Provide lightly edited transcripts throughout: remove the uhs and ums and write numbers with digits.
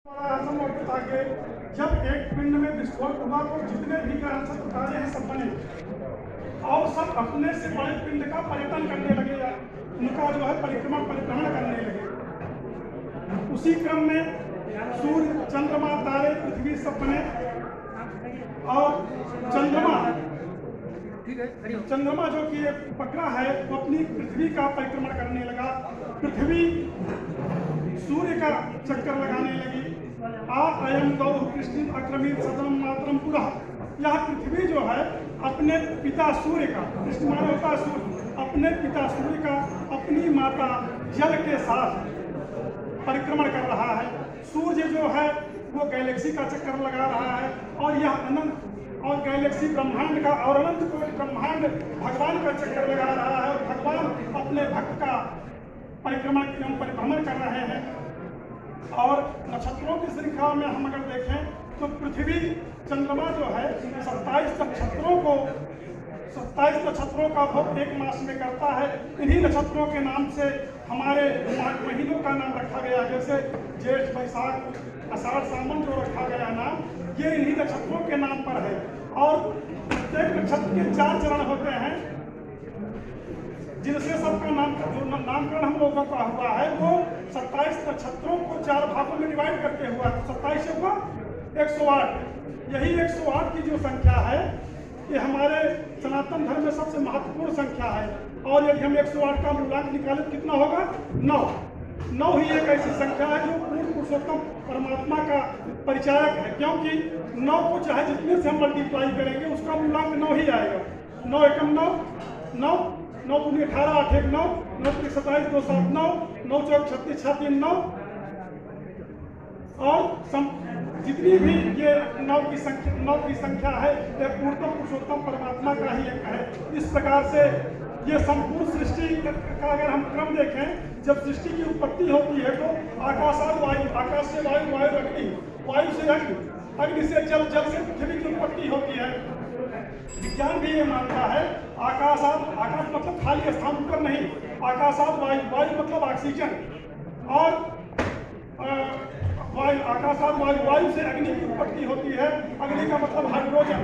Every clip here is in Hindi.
आसम और पिता के जब एक पिंड में विस्फोट हुआ तो जितने भी ग्रह नक्षत्र तारे हैं सब बने और सब अपने से बड़े पिंड का पर्यटन करने लगे, उनका जो है परिक्रमण करने लगे। उसी क्रम में सूर्य, चंद्रमा, तारे, पृथ्वी सब बने और चंद्रमा जो कि एक उपग्रह है वो अपनी पृथ्वी का परिक्रमण करने लगा। पृथ्वी सूर्य का चक्कर लगाने लगी। अयम गौ कृष्ण अक्रमित सदनम मातरम पुरः, यह पृथ्वी जो है अपने पिता सूर्य का, कृष्ण माना होता है सूर्य, अपने पिता सूर्य का अपनी माता जल के साथ परिक्रमण कर रहा है। सूर्य जो है वो गैलेक्सी का चक्कर लगा रहा है और यह अनंत और गैलेक्सी ब्रह्मांड का और अनंत कोटि ब्रह्मांड भगवान का चक्कर लगा रहा है और भगवान अपने भक्त का परिभ्रमण कर रहे हैं। और नक्षत्रों की श्रृंखला में हम अगर देखें तो पृथ्वी, चंद्रमा जो है 27 नक्षत्रों का भोग एक मास में करता है। इन्हीं नक्षत्रों के नाम से हमारे महीनों का नाम रखा गया, जैसे जेठ, बैसाख, आषाढ़, सावन जो रखा गया नाम, ये इन्हीं नक्षत्रों के नाम पर है। और प्रत्येक नक्षत्र के 4 चरण होते हैं, जिनसे सबका नामकरण हम लोगों का हुआ है वो 27 नक्षत्रों को 4 भागों में डिवाइड करके हुआ है। 27 को 108, यही 108 की जो संख्या है ये हमारे सनातन धर्म में सबसे महत्वपूर्ण संख्या है। और यदि हम 108 का मूलांक निकालें कितना होगा? 9 ही एक ऐसी संख्या है जो पूर्ण पुरुषोत्तम परमात्मा का परिचायक है, क्योंकि 9 को चाहे जितने से हम मल्टीप्लाई करेंगे उसका मूलांक 9 ही आएगा। 9 एकम 9, 9 9 दूनी 18, 8 1 9, 9 3 27, 2 7 9, 9 4 36, 6 3 9 और जितनी भी ये 9 की संख्या है ये पूर्णतम पुरुषोत्तम परमात्मा का ही एक है। इस प्रकार से ये संपूर्ण सृष्टि का अगर हम क्रम देखें, जब सृष्टि की उत्पत्ति होती है तो आकाशाद वायु, आकाश से वायु, वायु अग्नि, वायु से अग्नि, अग्नि से जल, जल से पृथ्वी की उत्पत्ति होती है। विज्ञान भी ये मानता है आकाश मतलब खाली स्थान ऊपर नहीं, आकाशाद वायु, वायु मतलब ऑक्सीजन, और वायु, आकाशाद वायु, वायु से अग्नि की उत्पत्ति होती है। अग्नि का मतलब हाइड्रोजन,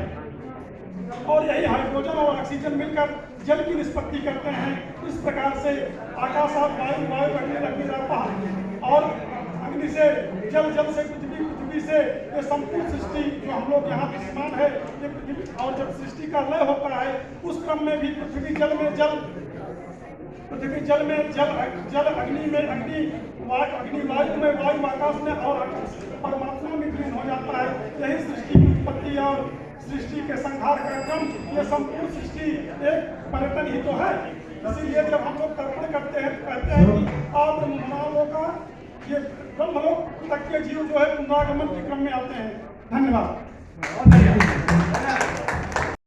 और यही हाइड्रोजन और ऑक्सीजन मिलकर जल की निष्पत्ति करते हैं। इस प्रकार से आकाशाद वायु, वायु अग्नि, अग्नि और अग्नि से जल, जल से पृथ्वी, पृथ्वी से ये संपूर्ण सृष्टि जो हम लोग यहाँ विद्यमान है ये पृथ्वी। और जब सृष्टि का लय होता है उस क्रम में भी पृथ्वी जल में जल, पृथ्वी जल में जल, जल अग्नि में अग्नि, अग्नि वायु में वायु, आकाश में और परमात्मा में विलीन हो जाता है। यही सृष्टि की उत्पत्ति और सृष्टि के संहार का क्रम, ये संपूर्ण सृष्टि एक पर्यटन ही तो है। इसीलिए जब हम लोग तर्पण करते हैं तो कहते हैं कि आप ब्रह्मलों का, ये ब्रह्मलोक तक के जीव जो है पुनरागमन के क्रम में आते हैं। धन्यवाद।